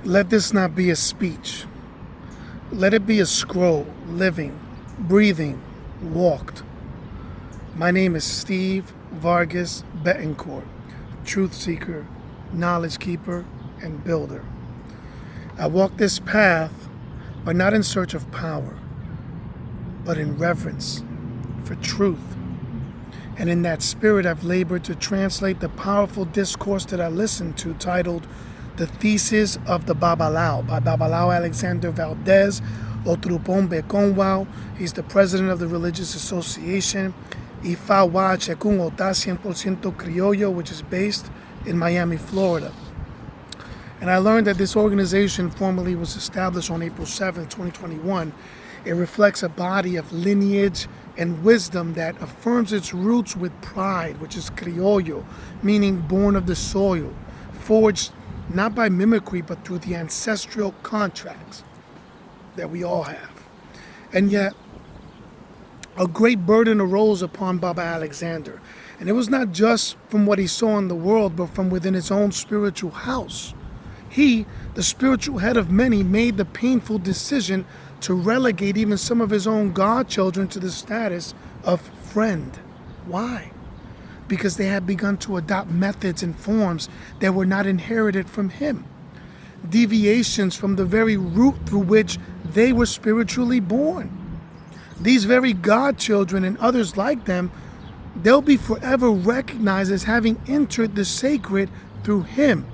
Let this not be a speech. Let it be a scroll, living, breathing, walked. My name is Steve Vargas Betancourt, truth seeker, knowledge keeper, and builder. I walk this path, but not in search of power, but in reverence for truth. And in that spirit, I've labored to translate the powerful discourse that I listened to titled The Thesis of the Babalawo by Babaláwo Alexander Valdez, Otrupon Bekonwao. He's the president of the religious association, Ifá Wa Ashekun Ota 100% Criollo, which is based in Miami, Florida. And I learned that this organization formally was established on April 7, 2021. It reflects a body of lineage and wisdom that affirms its roots with pride, which is Criollo, meaning born of the soil, forged not by mimicry, but through the ancestral contracts that we all have. And yet, a great burden arose upon Baba Alexander. And it was not just from what he saw in the world, but from within his own spiritual house. He, the spiritual head of many, made the painful decision to relegate even some of his own godchildren to the status of friend. Why? Because they had begun to adopt methods and forms that were not inherited from him. Deviations from the very root through which they were spiritually born. These very godchildren and others like them, they'll be forever recognized as having entered the sacred through him.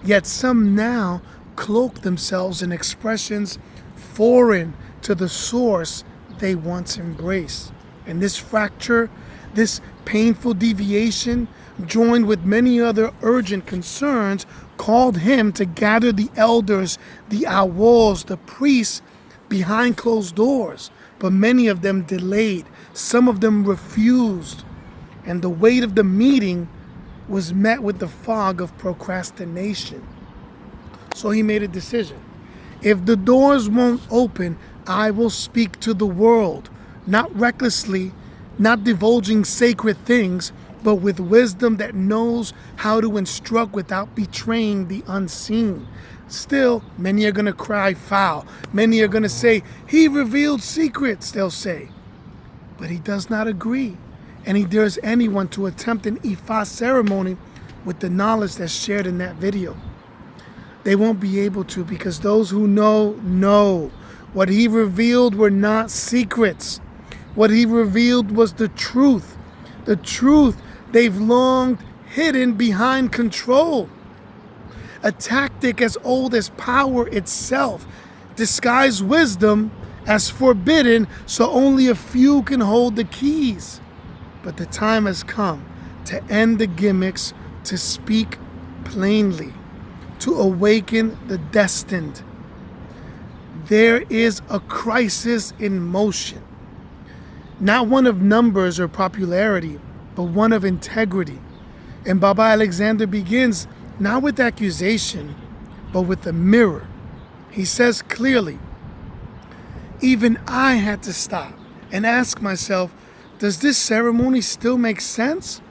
Yet some now cloak themselves in expressions foreign to the source they once embraced. And this fracture, this painful deviation, joined with many other urgent concerns, called him to gather the elders, the awos, the priests behind closed doors. But many of them delayed, some of them refused, and the weight of the meeting was met with the fog of procrastination. So he made a decision. If the doors won't open, I will speak to the world, not recklessly, not divulging sacred things, but with wisdom that knows how to instruct without betraying the unseen. Still, many are going to cry foul. Many are going to say, he revealed secrets, they'll say. But he does not agree. And he dares anyone to attempt an Ifá ceremony with the knowledge that's shared in that video. They won't be able to, because those who know. What he revealed were not secrets. What he revealed was the truth. The truth they've long hidden behind control. A tactic as old as power itself. Disguise wisdom as forbidden so only a few can hold the keys. But the time has come to end the gimmicks, to speak plainly, to awaken the destined. There is a crisis in motion. Not one of numbers or popularity, but one of integrity. And Baba Alexander begins not with accusation, but with a mirror. He says clearly, even I had to stop and ask myself, does this ceremony still make sense?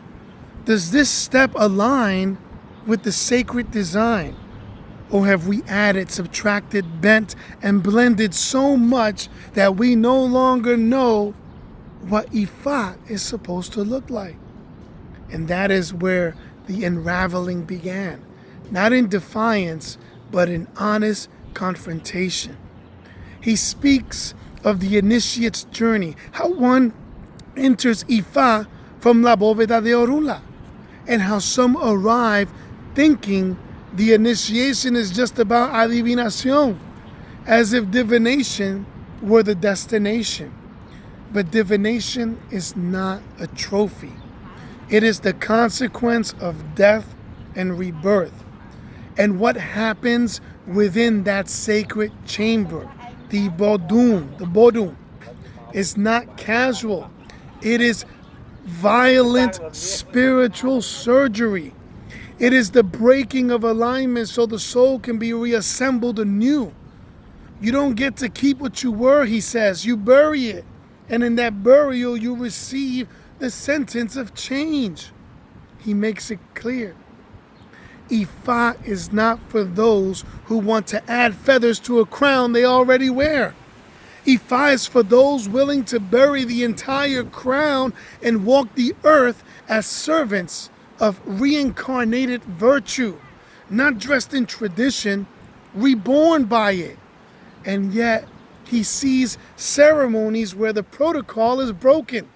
Does this step align with the sacred design? Or have we added, subtracted, bent, and blended so much that we no longer know what Ifá is supposed to look like? And that is where the unraveling began. Not in defiance, but in honest confrontation. He speaks of the initiate's journey, how one enters Ifá from La Bóveda de Orula, and how some arrive thinking the initiation is just about adivinación, as if divination were the destination. But divination is not a trophy. It is the consequence of death and rebirth. And what happens within that sacred chamber, the bodum, is not casual. It is violent spiritual surgery. It is the breaking of alignment so the soul can be reassembled anew. You don't get to keep what you were, he says. You bury it. And in that burial, you receive the sentence of change. He makes it clear. Ifá is not for those who want to add feathers to a crown they already wear. Ifá is for those willing to bury the entire crown and walk the earth as servants of reincarnated virtue, not dressed in tradition, reborn by it. And yet, he sees ceremonies where the protocol is broken.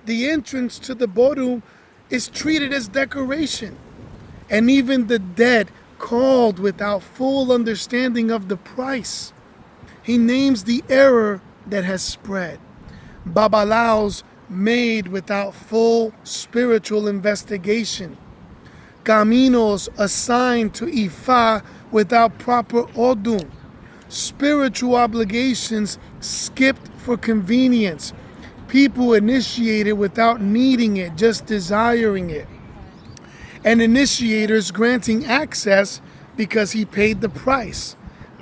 The entrance to the Boru is treated as decoration. And even the dead called without full understanding of the price. He names the error that has spread. Babalawos made without full spiritual investigation. Caminos assigned to Ifá without proper odun. Spiritual obligations skipped for convenience. People initiated without needing it, just desiring it. And initiators granting access because he paid the price.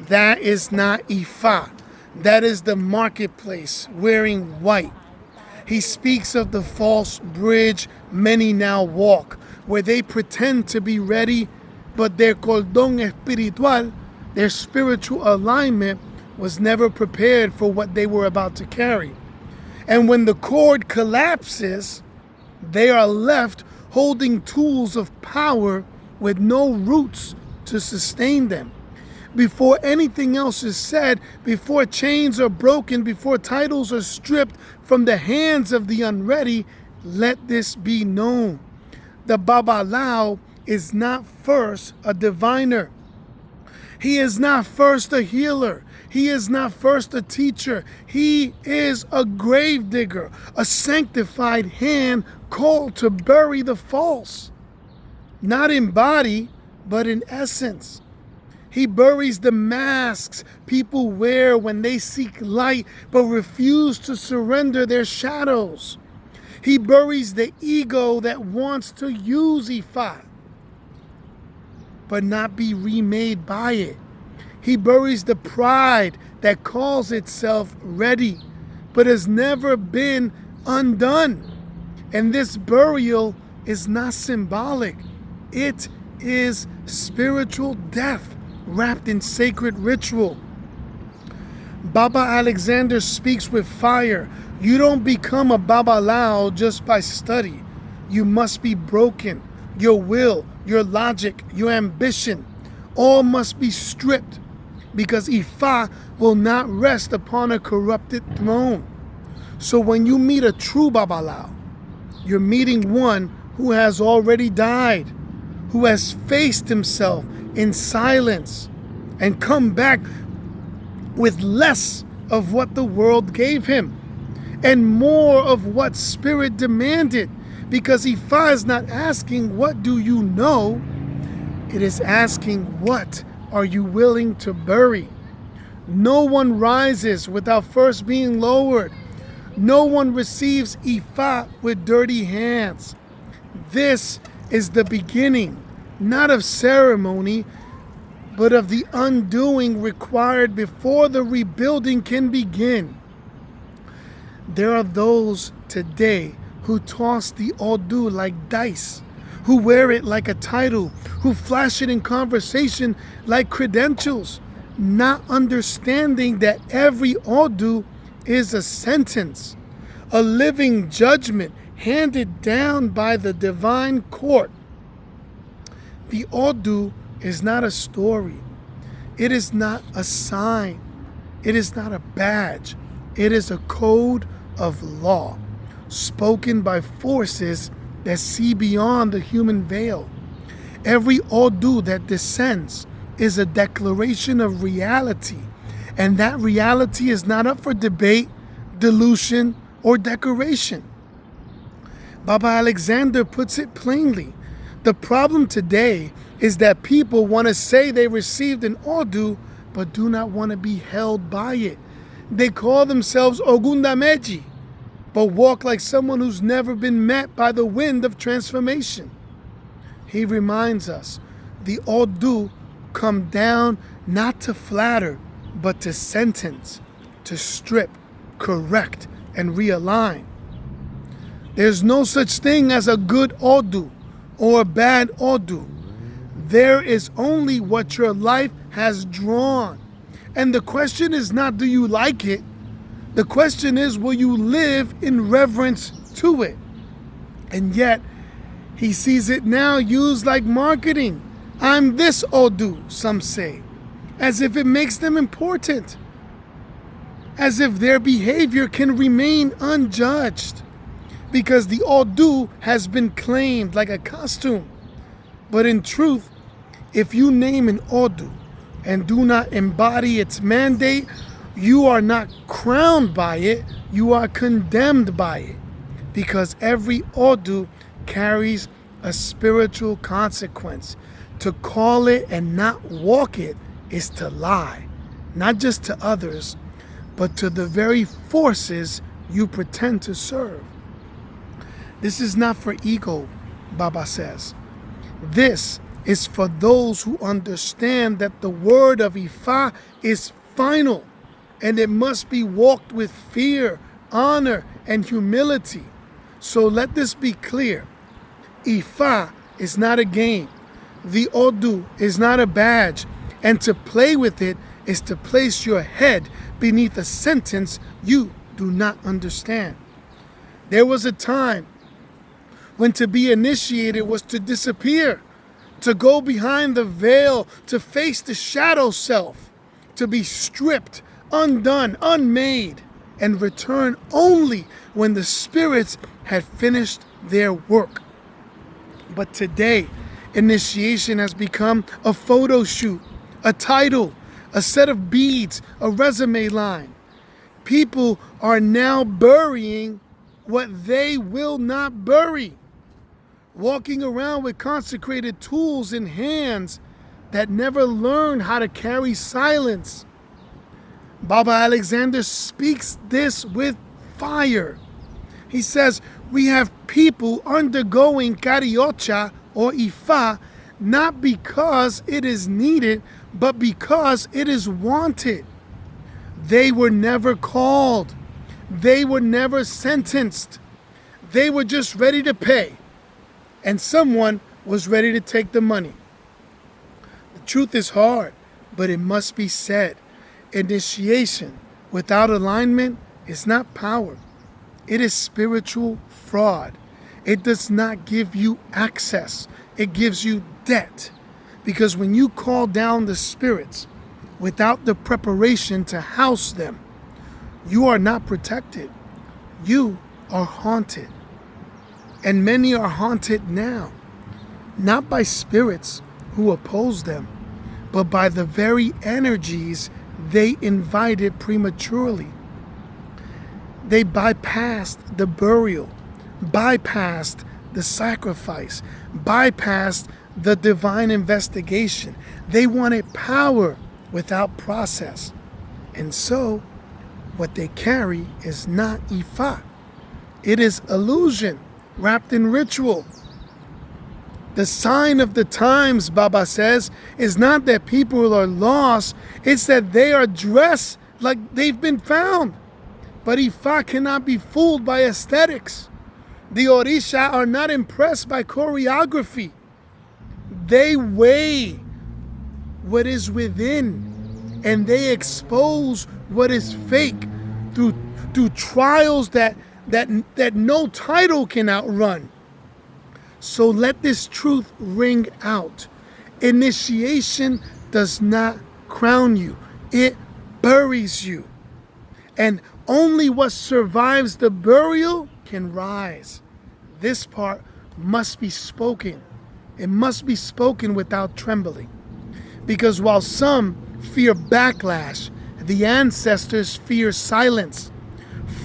That is not Ifá. That is the marketplace wearing white. He speaks of the false bridge many now walk, where they pretend to be ready, but their cordón espiritual, their spiritual alignment, was never prepared for what they were about to carry. And when the cord collapses, they are left holding tools of power with no roots to sustain them. Before anything else is said, before chains are broken, before titles are stripped from the hands of the unready, let this be known. The Babaláwo is not first a diviner. He is not first a healer. He is not first a teacher. He is a gravedigger, a sanctified hand called to bury the false. Not in body, but in essence. He buries the masks people wear when they seek light but refuse to surrender their shadows. He buries the ego that wants to use Ifá but not be remade by it. He buries the pride that calls itself ready but has never been undone. And this burial is not symbolic. It is spiritual death wrapped in sacred ritual. Baba Alexander speaks with fire. You don't become a Babaláwo just by study. You must be broken. Your will, your logic, your ambition, all must be stripped, because Ifá will not rest upon a corrupted throne. So when you meet a true Babaláwo, you're meeting one who has already died, who has faced himself in silence and come back with less of what the world gave him and more of what spirit demanded, because Ifá is not asking what do you know, it is asking what are you willing to bury. No one rises without first being lowered. No one receives Ifá with dirty hands. This is the beginning, not of ceremony, but of the undoing required before the rebuilding can begin. There are those today who toss the Odu like dice, who wear it like a title, who flash it in conversation like credentials, not understanding that every Odu is a sentence, a living judgment handed down by the divine court. The Odu is not a story. It is not a sign. It is not a badge. It is a code of law spoken by forces that see beyond the human veil. Every Odu that descends is a declaration of reality, and that reality is not up for debate, dilution, or decoration. Baba Alexander puts it plainly. The problem today is that people want to say they received an Odu, but do not want to be held by it. They call themselves Ogundameji, but walk like someone who's never been met by the wind of transformation. He reminds us, the Odu come down not to flatter, but to sentence, to strip, correct, and realign. There's no such thing as a good Odu or a bad Odu. There is only what your life has drawn. And the question is not, do you like it? The question is, will you live in reverence to it? And yet, he sees it now used like marketing. I'm this Odu, some say, as if it makes them important, as if their behavior can remain unjudged, because the Odu has been claimed like a costume. But in truth, if you name an Odu and do not embody its mandate, you are not crowned by it, you are condemned by it. Because every Odu carries a spiritual consequence. To call it and not walk it is to lie, not just to others, but to the very forces you pretend to serve. This is not for ego, Baba says. This is for those who understand that the word of Ifá is final, and it must be walked with fear, honor, and humility. So let this be clear. Ifá is not a game. The Odu is not a badge. And to play with it is to place your head beneath a sentence you do not understand. There was a time when to be initiated was to disappear, to go behind the veil, to face the shadow self, to be stripped, undone, unmade, and return only when the spirits had finished their work. But today, initiation has become a photo shoot, a title, a set of beads, a resume line. People are now burying what they will not bury, walking around with consecrated tools in hands that never learned how to carry silence. Baba Alexander speaks this with fire. He says, we have people undergoing Criollo or Ifá not because it is needed, but because it is wanted. They were never called. They were never sentenced. They were just ready to pay. And someone was ready to take the money. The truth is hard, but it must be said. Initiation without alignment is not power. It is spiritual fraud. It does not give you access. It gives you debt. Because when you call down the spirits without the preparation to house them, you are not protected. You are haunted. And many are haunted now, not by spirits who oppose them, but by the very energies they invited prematurely. They bypassed the burial, bypassed the sacrifice, bypassed the divine investigation. They wanted power without process. And so, what they carry is not Ifá. It is illusion wrapped in ritual. The sign of the times, Baba says, is not that people are lost, it's that they are dressed like they've been found. But Ifá cannot be fooled by aesthetics. The Orisha are not impressed by choreography. They weigh what is within, and they expose what is fake through trials that no title can outrun. So let this truth ring out. Initiation does not crown you. It buries you. And only what survives the burial can rise. This part must be spoken. It must be spoken without trembling. Because while some fear backlash, the ancestors fear silence.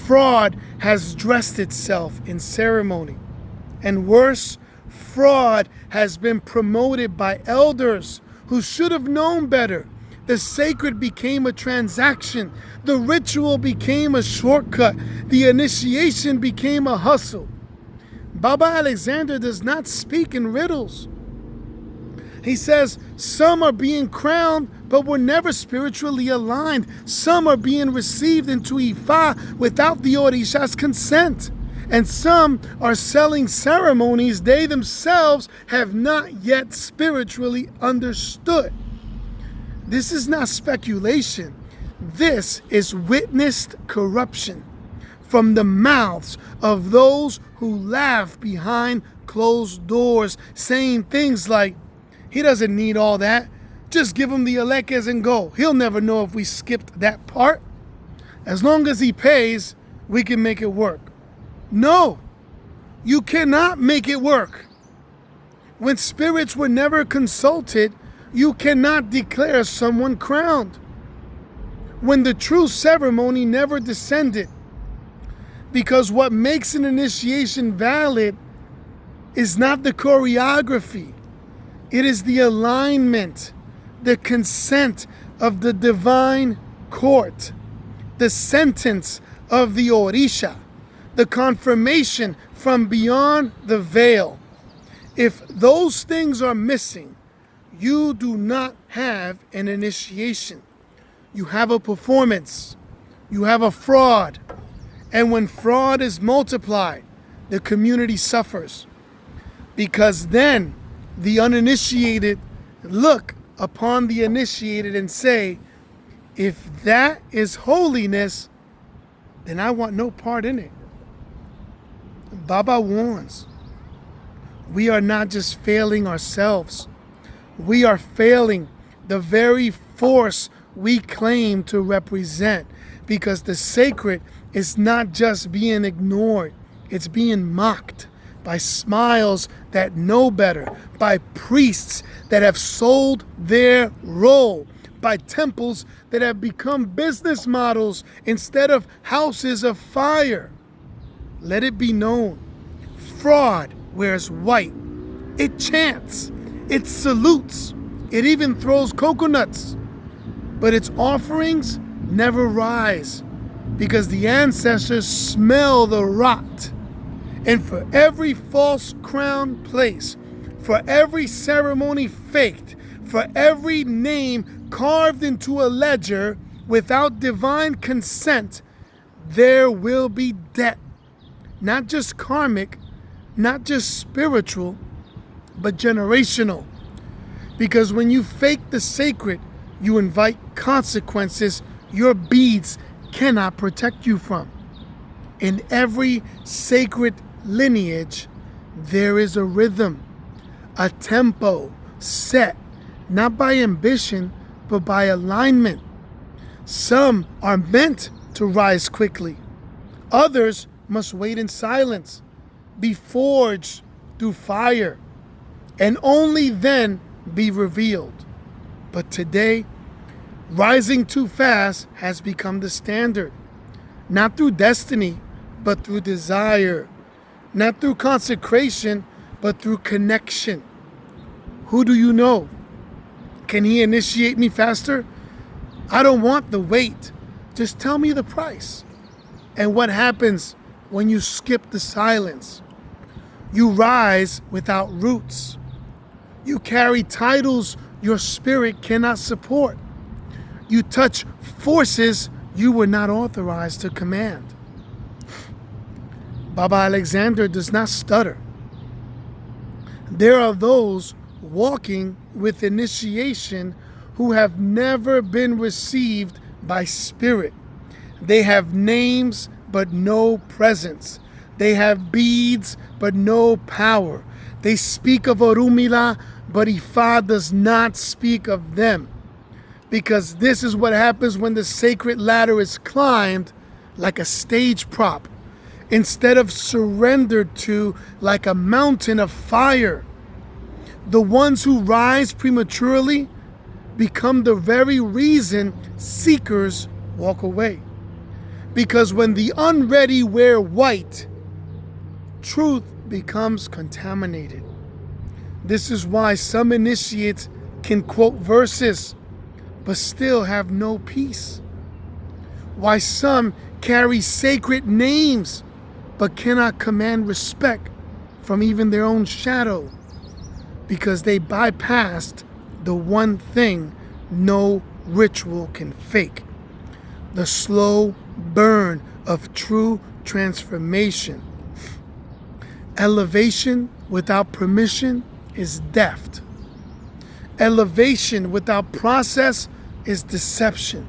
Fraud has dressed itself in ceremony. And worse, fraud has been promoted by elders who should have known better. The sacred became a transaction. The ritual became a shortcut. The initiation became a hustle. Baba Alexander does not speak in riddles. He says some are being crowned but were never spiritually aligned. Some are being received into Ifá without the Orisha's consent. And some are selling ceremonies they themselves have not yet spiritually understood. This is not speculation. This is witnessed corruption from the mouths of those who laugh behind closed doors, saying things like, he doesn't need all that. Just give him the elekes and go. He'll never know if we skipped that part. As long as he pays, we can make it work. No, you cannot make it work. When spirits were never consulted, you cannot declare someone crowned. When the true ceremony never descended, because what makes an initiation valid is not the choreography. It is the alignment, the consent of the divine court, the sentence of the Orisha, the confirmation from beyond the veil. If those things are missing, you do not have an initiation. You have a performance. You have a fraud. And when fraud is multiplied, the community suffers. Because then the uninitiated look upon the initiated and say, if that is holiness, then I want no part in it. Baba warns, we are not just failing ourselves. We are failing the very force we claim to represent, because the sacred is not just being ignored, it's being mocked by smiles that know better, by priests that have sold their role, by temples that have become business models instead of houses of fire. Let it be known, fraud wears white. It chants, it salutes, it even throws coconuts. But its offerings never rise, because the ancestors smell the rot. And for every false crown placed, for every ceremony faked, for every name carved into a ledger without divine consent, there will be debt. Not just karmic, not just spiritual, but generational. Because when you fake the sacred, you invite consequences your beads cannot protect you from. In every sacred lineage, there is a rhythm, a tempo set, not by ambition, but by alignment. Some are meant to rise quickly. Others must wait in silence, be forged through fire, and only then be revealed. But today, rising too fast has become the standard, not through destiny, but through desire, not through consecration, but through connection. Who do you know? Can he initiate me faster? I don't want the wait. Just tell me the price. And what happens when you skip the silence? You rise without roots. You carry titles your spirit cannot support. You touch forces you were not authorized to command. Baba Alexander does not stutter. There are those walking with initiation who have never been received by spirit. They have names but no presence. They have beads but no power. They speak of Orunmila, but Ifá does not speak of them. Because this is what happens when the sacred ladder is climbed like a stage prop, instead of surrendered to like a mountain of fire. The ones who rise prematurely become the very reason seekers walk away. Because when the unready wear white, truth becomes contaminated. This is why some initiates can quote verses but still have no peace. Why some carry sacred names but cannot command respect from even their own shadow, because they bypassed the one thing no ritual can fake: the slow burn of true transformation. Elevation without permission is theft. Elevation without process is deception.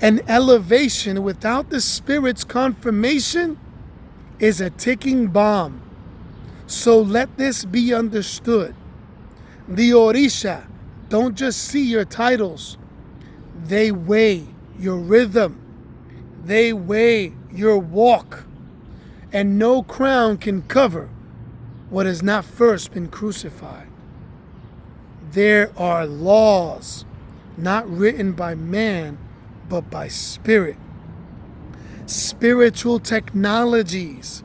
And elevation without the Spirit's confirmation is a ticking bomb. So let this be understood. The Orisha don't just see your titles. They weigh your rhythm. They weigh your walk. And no crown can cover what has not first been crucified. There are laws not written by man, but by spirit. Spiritual technologies,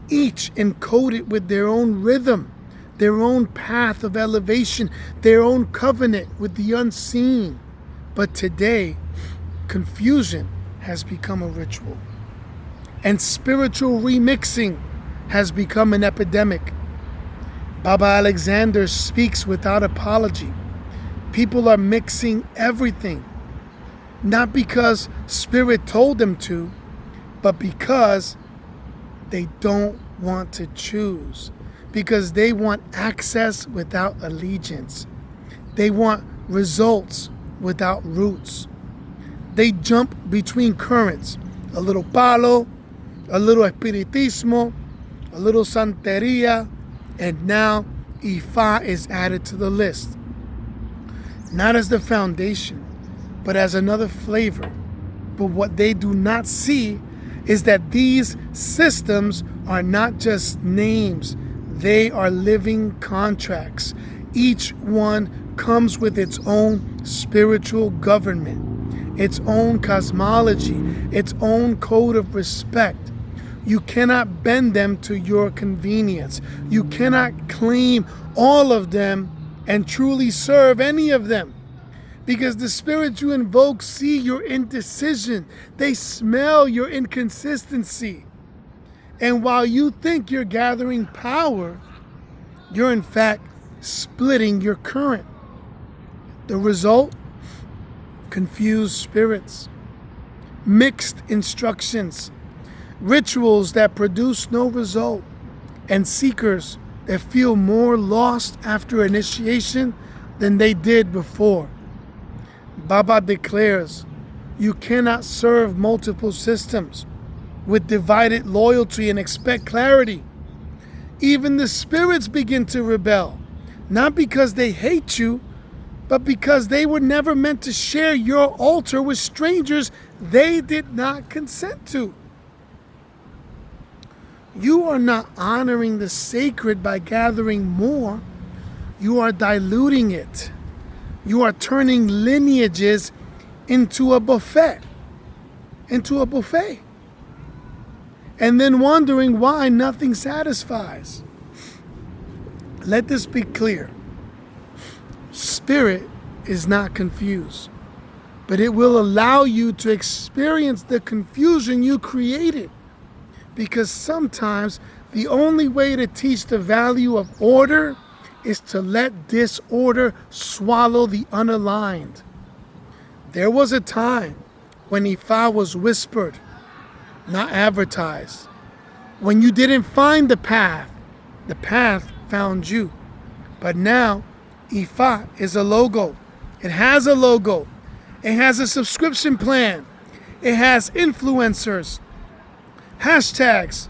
each encoded with their own rhythm, their own path of elevation, their own covenant with the unseen. But today, confusion has become a ritual, and spiritual remixing has become an epidemic. Baba Alexander speaks without apology. People are mixing everything, not because Spirit told them to, but because they don't want to choose, because they want access without allegiance. They want results without roots. They jump between currents, a little palo, a little espiritismo, a little santeria, and now Ifá is added to the list. Not as the foundation, but as another flavor. But what they do not see is that these systems are not just names, they are living contracts. Each one comes with its own spiritual government, its own cosmology, its own code of respect. You cannot bend them to your convenience. You cannot claim all of them and truly serve any of them. Because the spirits you invoke see your indecision. They smell your inconsistency. And while you think you're gathering power, you're in fact splitting your current. The result? Confused spirits, mixed instructions, rituals that produce no result, and seekers that feel more lost after initiation than they did before. Baba declares, you cannot serve multiple systems with divided loyalty and expect clarity. Even the spirits begin to rebel, not because they hate you, but because they were never meant to share your altar with strangers they did not consent to. You are not honoring the sacred by gathering more. You are diluting it. You are turning lineages into a buffet. And then wondering why nothing satisfies. Let this be clear. Spirit is not confused, but it will allow you to experience the confusion you created. Because sometimes the only way to teach the value of order is to let disorder swallow the unaligned. There was a time when Ifá was whispered, not advertised. When you didn't find the path found you. But now, Ifá is a logo. It has a logo. It has a subscription plan. It has influencers, hashtags.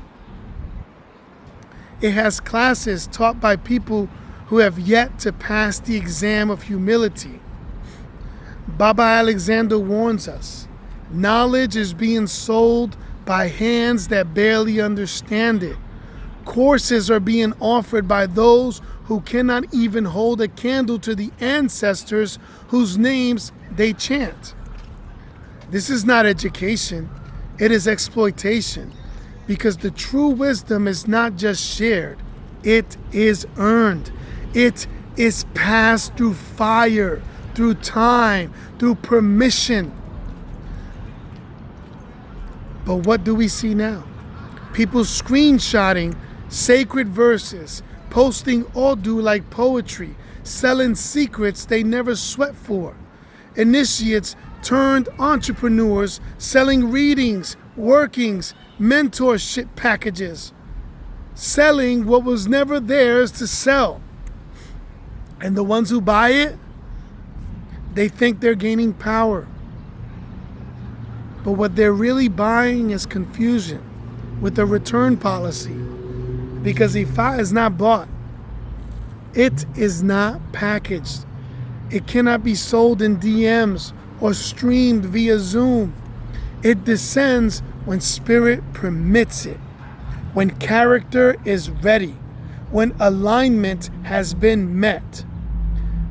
It has classes taught by people who have yet to pass the exam of humility. Baba Alexander warns us, knowledge is being sold by hands that barely understand it. Courses are being offered by those who cannot even hold a candle to the ancestors whose names they chant. This is not education, it is exploitation, because the true wisdom is not just shared, it is earned. It is passed through fire, through time, through permission. But what do we see now? People screenshotting sacred verses, posting Odu like poetry, selling secrets they never sweat for. Initiates turned entrepreneurs selling readings, workings, mentorship packages. selling what was never theirs to sell. And the ones who buy it, they think they're gaining power. But what they're really buying is confusion with a return policy. Because Ifá is not bought. It is not packaged. It cannot be sold in DMs or streamed via Zoom. It descends when spirit permits it, when character is ready, when alignment has been met.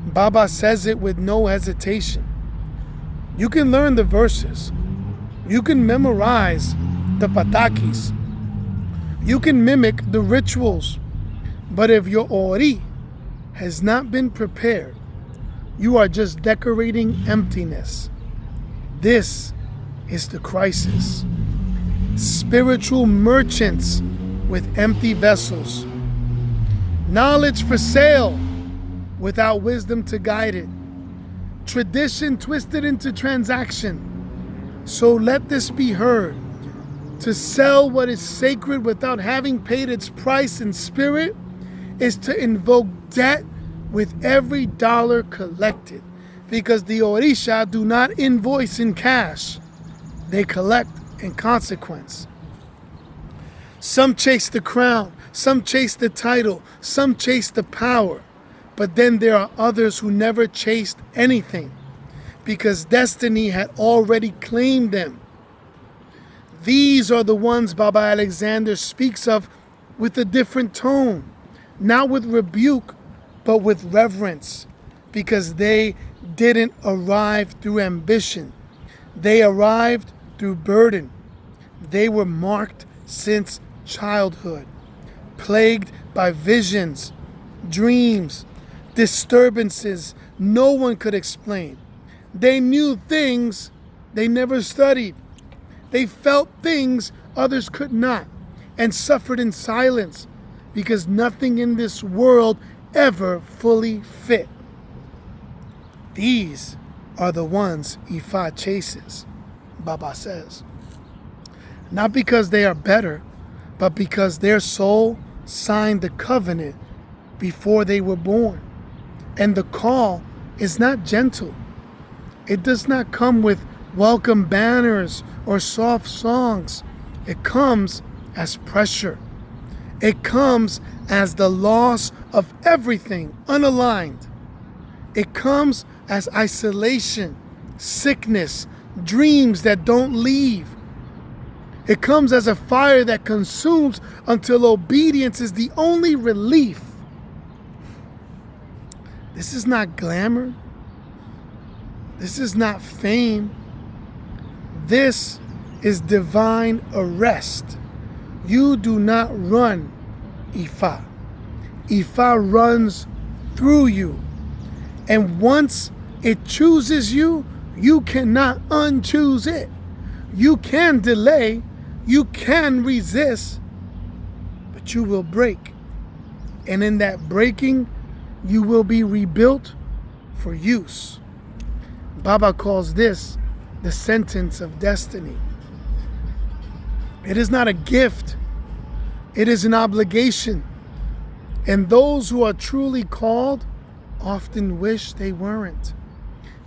Baba says it with no hesitation. You can learn the verses. You can memorize the patakis. You can mimic the rituals. But if your ori has not been prepared, you are just decorating emptiness. This is the crisis. Spiritual merchants with empty vessels. Knowledge for sale without wisdom to guide it. Tradition twisted into transaction. So let this be heard. To sell what is sacred without having paid its price in spirit is to invoke debt with every dollar collected. Because the Orisha do not invoice in cash. They collect in consequence. Some chase the crown, some chase the title, some chase the power. But then there are others who never chased anything because destiny had already claimed them. These are the ones Baba Alexander speaks of with a different tone, not with rebuke, but with reverence, because they didn't arrive through ambition. They arrived through burden. They were marked since childhood, plagued by visions, dreams, disturbances no one could explain. They knew things they never studied. They felt things others could not, and suffered in silence because nothing in this world ever fully fit. These are the ones Ifá chases, Baba says. Not because they are better, but because their soul signed the covenant before they were born. And the call is not gentle. It does not come with welcome banners or soft songs. It comes as pressure. It comes as the loss of everything unaligned. It comes as isolation, sickness, dreams that don't leave. It comes as a fire that consumes until obedience is the only relief. This is not glamour. This is not fame. This is divine arrest. You do not run Ifá. Ifá runs through you. And once it chooses you, you cannot unchoose it. You can delay, you can resist, but you will break. And in that breaking, you will be rebuilt for use. Baba calls this the sentence of destiny. It is not a gift. It is an obligation. And those who are truly called often wish they weren't,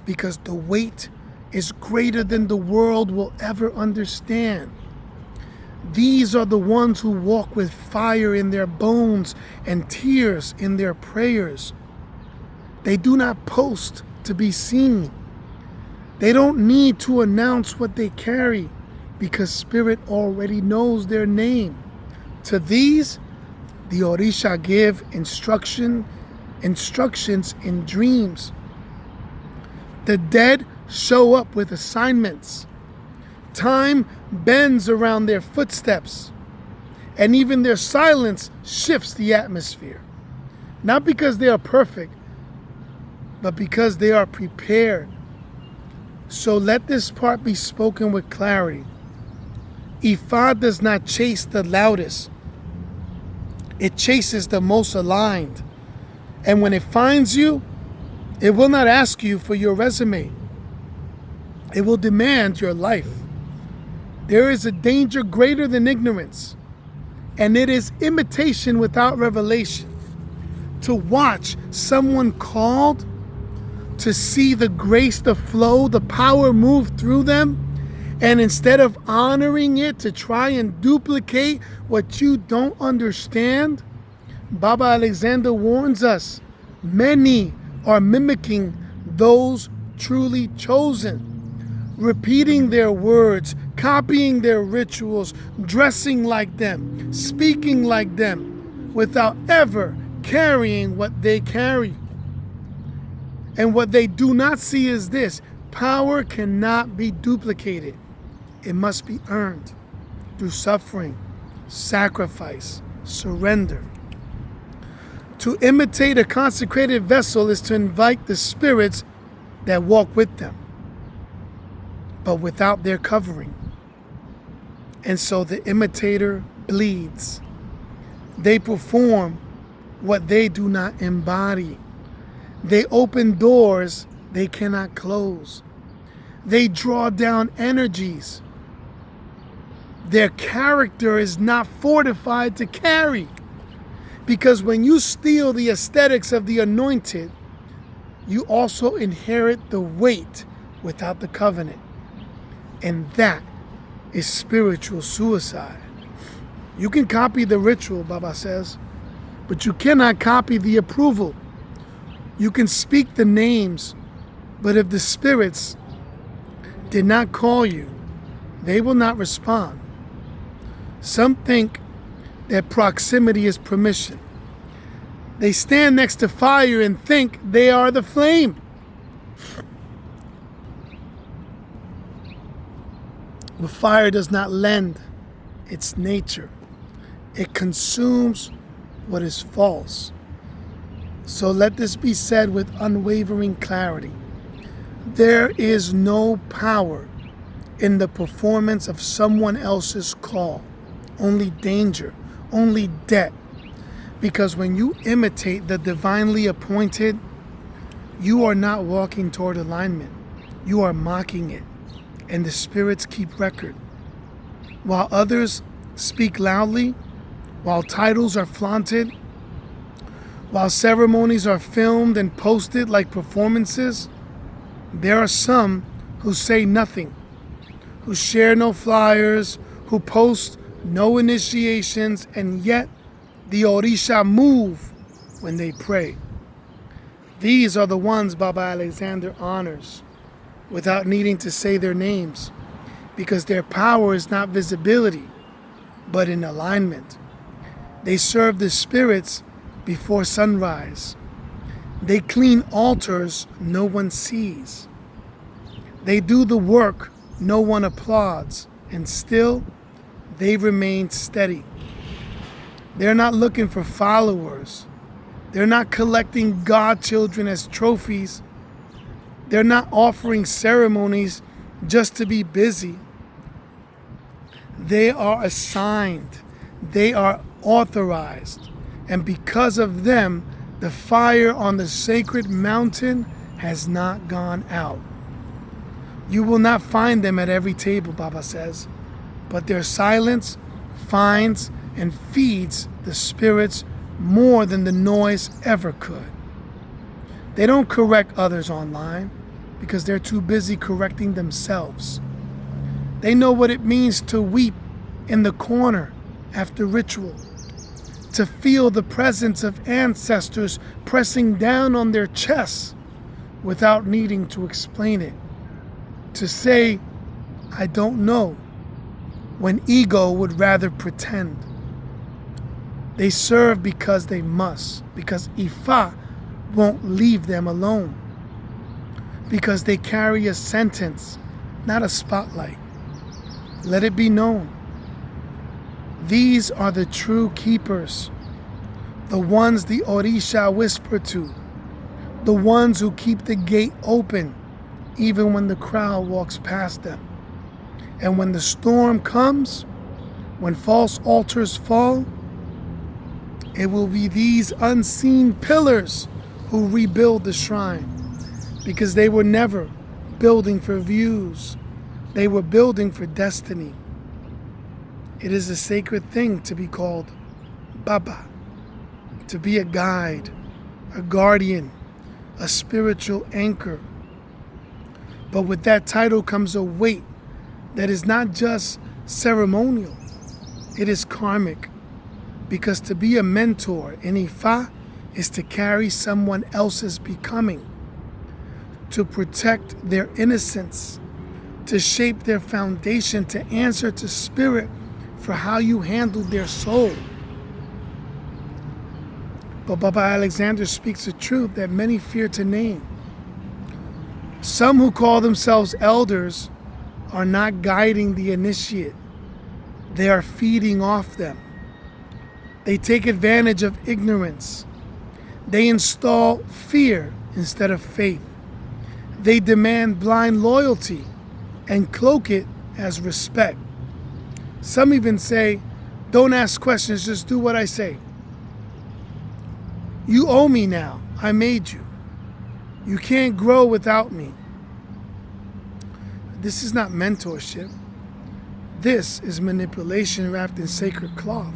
because the weight is greater than the world will ever understand. These are the ones who walk with fire in their bones and tears in their prayers. They do not post to be seen. They don't need to announce what they carry because Spirit already knows their name. To these, the Orisha give instructions in dreams. The dead show up with assignments. Time bends around their footsteps, and even their silence shifts the atmosphere. Not because they are perfect, but because they are prepared. So let this part be spoken with clarity. Ifá does not chase the loudest. It chases the most aligned. And when it finds you, it will not ask you for your resume. It will demand your life. There is a danger greater than ignorance. And it is imitation without revelation. To watch someone called, to see the grace, the flow, the power move through them, and instead of honoring it, to try and duplicate what you don't understand, Baba Alexander warns us, many are mimicking those truly chosen, repeating their words, copying their rituals, dressing like them, speaking like them, without ever carrying what they carry. And what they do not see is this: power cannot be duplicated. It must be earned through suffering, sacrifice, surrender. To imitate a consecrated vessel is to invite the spirits that walk with them, but without their covering. And so the imitator bleeds. They perform what they do not embody. They open doors they cannot close. They draw down energies their character is not fortified to carry. Because when you steal the aesthetics of the anointed, you also inherit the weight without the covenant. And that is spiritual suicide. You can copy the ritual, Baba says, but you cannot copy the approval. You can speak the names, but if the spirits did not call you, they will not respond. Some think that proximity is permission. They stand next to fire and think they are the flame. But fire does not lend its nature. It consumes what is false. So let this be said with unwavering clarity. There is no power in the performance of someone else's call. Only danger, only debt. Because when you imitate the divinely appointed, you are not walking toward alignment. You are mocking it. And the spirits keep record. While others speak loudly, while titles are flaunted, while ceremonies are filmed and posted like performances, there are some who say nothing, who share no flyers, who post no initiations, and yet the Orisha move when they pray. These are the ones Baba Alexander honors without needing to say their names, because their power is not visibility, but in alignment. They serve the spirits before sunrise. They clean altars no one sees. They do the work no one applauds, and still they remain steady. They're not looking for followers. They're not collecting godchildren as trophies. They're not offering ceremonies just to be busy. They are assigned. They are authorized. And because of them, the fire on the sacred mountain has not gone out. You will not find them at every table, Baba says, but their silence finds and feeds the spirits more than the noise ever could. They don't correct others online because they're too busy correcting themselves. They know what it means to weep in the corner after ritual, to feel the presence of ancestors pressing down on their chests without needing to explain it, to say, I don't know, when ego would rather pretend. They serve because they must, because Ifá won't leave them alone, because they carry a sentence, not a spotlight. Let it be known. These are the true keepers, the ones the Orisha whisper to, the ones who keep the gate open even when the crowd walks past them. And when the storm comes, when false altars fall, it will be these unseen pillars who rebuild the shrine, because they were never building for views. They were building for destiny. It is a sacred thing to be called Baba, to be a guide, a guardian, a spiritual anchor. But with that title comes a weight that is not just ceremonial, it is karmic. Because to be a mentor in Ifá is to carry someone else's becoming, to protect their innocence, to shape their foundation, to answer to spirit for how you handled their soul. But Baba Alexander speaks the truth that many fear to name. Some who call themselves elders are not guiding the initiate. They are feeding off them. They take advantage of ignorance. They install fear instead of faith. They demand blind loyalty and cloak it as respect. Some even say, don't ask questions, just do what I say. You owe me now. I made you. You can't grow without me. This is not mentorship. This is manipulation wrapped in sacred cloth.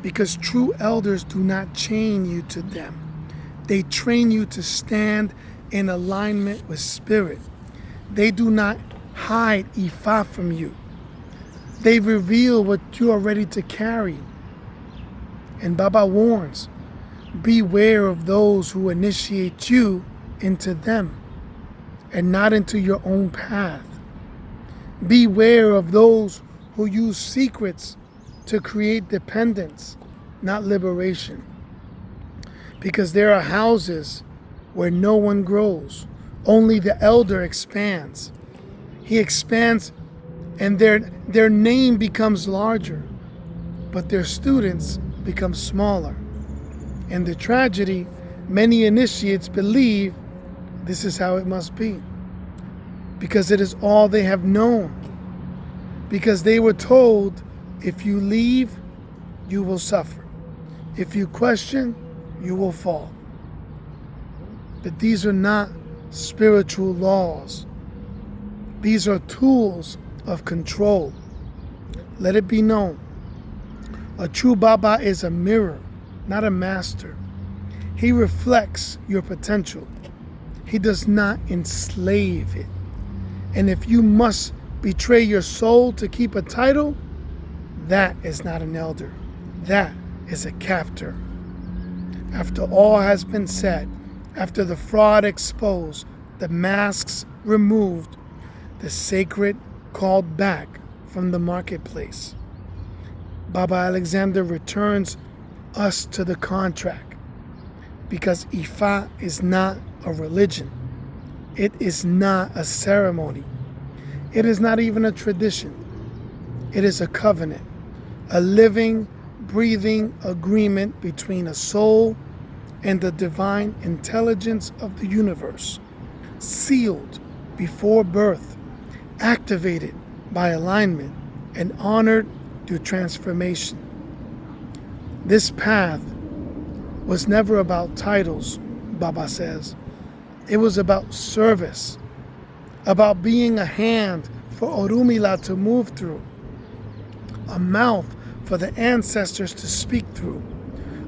Because true elders do not chain you to them. They train you to stand in alignment with spirit. They do not hide Ifá from you. They reveal what you are ready to carry. And Baba warns, beware of those who initiate you into them and not into your own path. Beware of those who use secrets to create dependence, not liberation. Because there are houses where no one grows. Only the elder expands. He expands and their name becomes larger, but their students become smaller. And the tragedy, many initiates believe this is how it must be. Because it is all they have known. Because they were told, if you leave, you will suffer. If you question, you will fall. But these are not spiritual laws. These are tools of control. Let it be known, a true Baba is a mirror, not a master. He reflects your potential. He does not enslave it. And if you must betray your soul to keep a title, that is not an elder. That is a captor. After all has been said, after the fraud exposed, the masks removed, the sacred called back from the marketplace, Baba Alexander returns us to the contract. Because Ifá is not a religion. It is not a ceremony. It is not even a tradition. It is a covenant, a living, breathing agreement between a soul and the divine intelligence of the universe, sealed before birth, activated by alignment, and honored through transformation. This path was never about titles, Baba says. It was about service, about being a hand for Orunmila to move through, a mouth for the ancestors to speak through,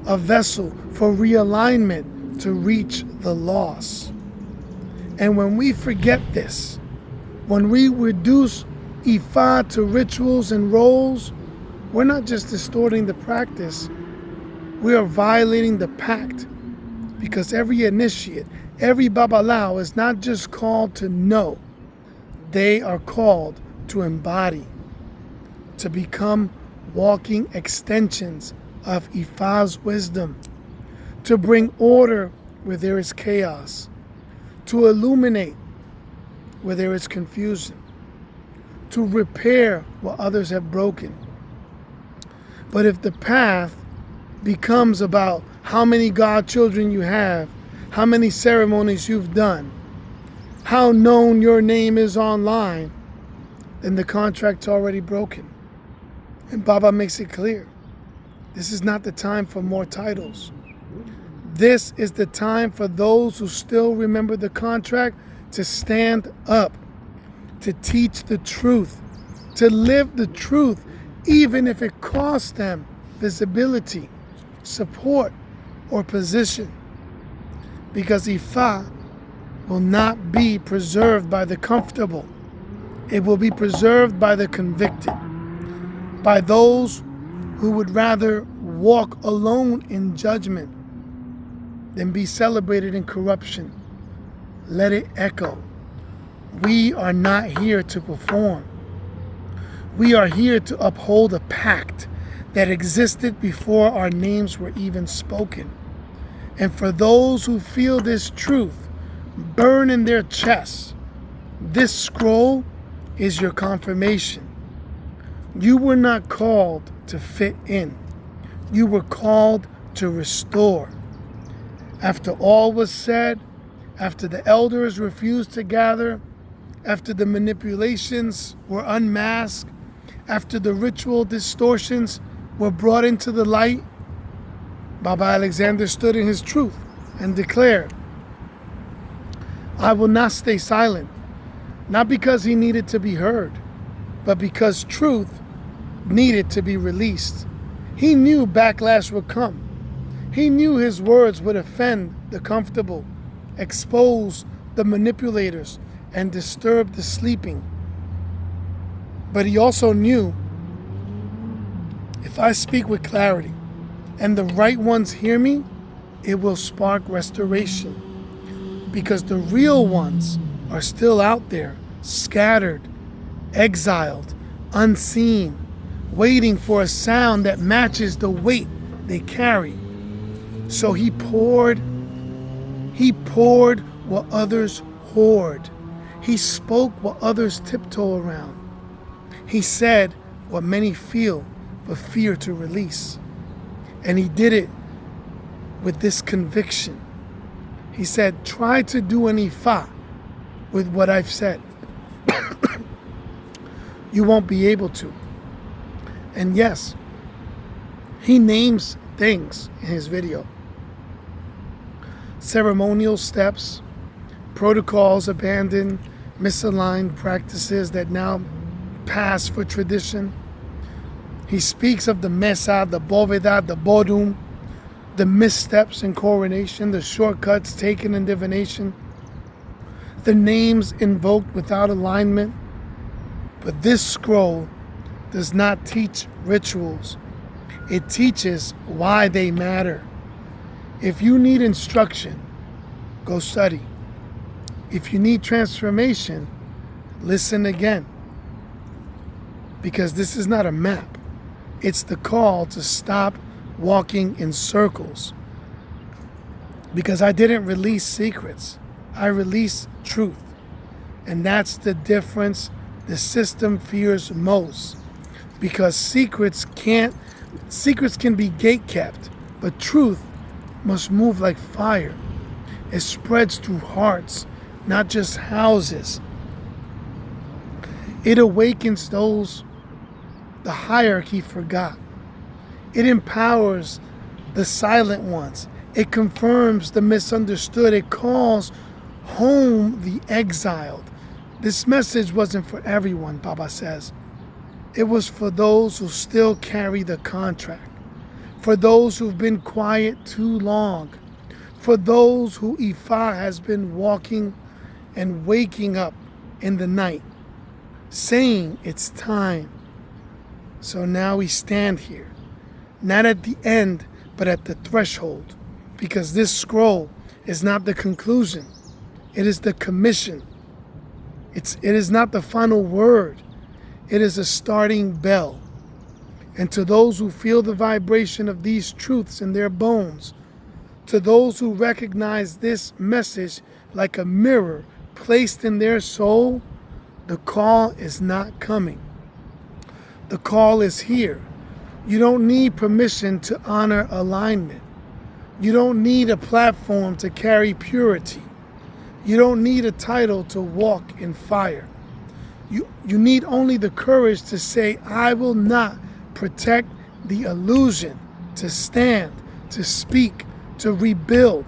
a vessel for realignment to reach the lost. And when we forget this, when we reduce Ifá to rituals and roles, we're not just distorting the practice, we are violating the pact. Because every initiate, every Babaláwo is not just called to know, they are called to embody, to become walking extensions of Ifá's wisdom, to bring order where there is chaos, to illuminate where there is confusion, to repair what others have broken. But if the path becomes about how many godchildren you have, how many ceremonies you've done, how known your name is online, then the contract's already broken. And Baba makes it clear, this is not the time for more titles. This is the time for those who still remember the contract to stand up, to teach the truth, to live the truth, even if it costs them visibility, support, or position. Because Ifá will not be preserved by the comfortable. It will be preserved by the convicted, by those who would rather walk alone in judgment than be celebrated in corruption. Let it echo. We are not here to perform. We are here to uphold a pact that existed before our names were even spoken. And for those who feel this truth burn in their chests, this scroll is your confirmation. You were not called to fit in. You were called to restore. After all was said, after the elders refused to gather, after the manipulations were unmasked, after the ritual distortions were brought into the light, Baba Alexander stood in his truth and declared, I will not stay silent, not because he needed to be heard, but because truth needed to be released. He knew backlash would come. He knew his words would offend the comfortable, expose the manipulators, and disturb the sleeping. But he also knew, if I speak with clarity and the right ones hear me, it will spark restoration. Because the real ones are still out there, scattered, exiled, unseen, waiting for a sound that matches the weight they carry. So he poured what others hoard. He spoke what others tiptoe around. He said what many feel but fear to release. And he did it with this conviction. He said, try to do an Ifá with what I've said. You won't be able to. And yes, he names things in his video. Ceremonial steps, protocols abandoned, misaligned practices that now pass for tradition. He speaks of the mesa, the bóveda, the bodum, the missteps in coronation, the shortcuts taken in divination, the names invoked without alignment. But this scroll does not teach rituals. It teaches why they matter. If you need instruction, go study. If you need transformation, listen again. Because this is not a map. It's the call to stop walking in circles. Because I didn't release secrets. I released truth. And that's the difference the system fears most. Because secrets can be gate-kept, but truth must move like fire. It spreads through hearts, not just houses. It awakens those the hierarchy forgot. It empowers the silent ones. It confirms the misunderstood. It calls home the exiled. This message wasn't for everyone, Baba says. It was for those who still carry the contract. For those who've been quiet too long. For those who Ifá has been walking and waking up in the night, saying it's time. So now we stand here, not at the end, but at the threshold, because this scroll is not the conclusion. It is the commission. It is not the final word. It is a starting bell. And to those who feel the vibration of these truths in their bones, to those who recognize this message like a mirror placed in their soul, the call is not coming. The call is here. You don't need permission to honor alignment. You don't need a platform to carry purity. You don't need a title to walk in fire. You need only the courage to say, I will not protect the illusion, to stand, to speak, to rebuild.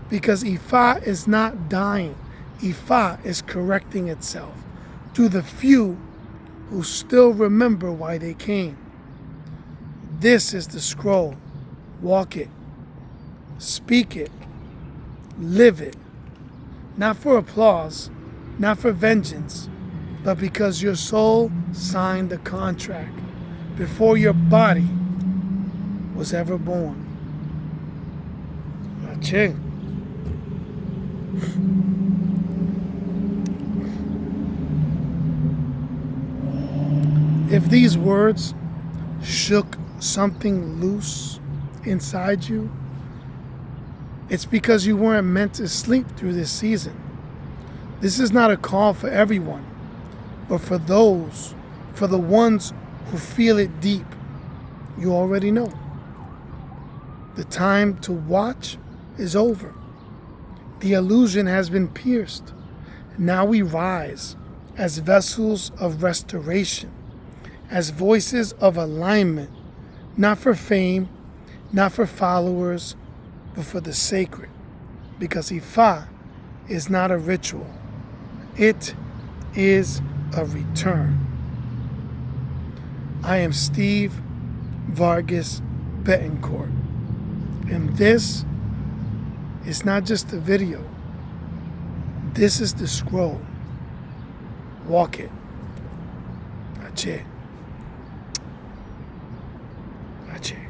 Because Ifá is not dying. Ifá is correcting itself through the few who still remember why they came. This is the scroll. Walk it. Speak it. Live it. Not for applause, not for vengeance, but because your soul signed the contract before your body was ever born. Ache. If these words shook something loose inside you, it's because you weren't meant to sleep through this season. This is not a call for everyone, but for the ones who feel it deep. You already know. The time to watch is over. The illusion has been pierced. Now we rise as vessels of restoration, as voices of alignment, not for fame, not for followers, but for the sacred. Because Ifá is not a ritual. It is a return. I am Steve Vargas Betancourt. And this is not just a video. This is the scroll. Walk it. Ache. Ache.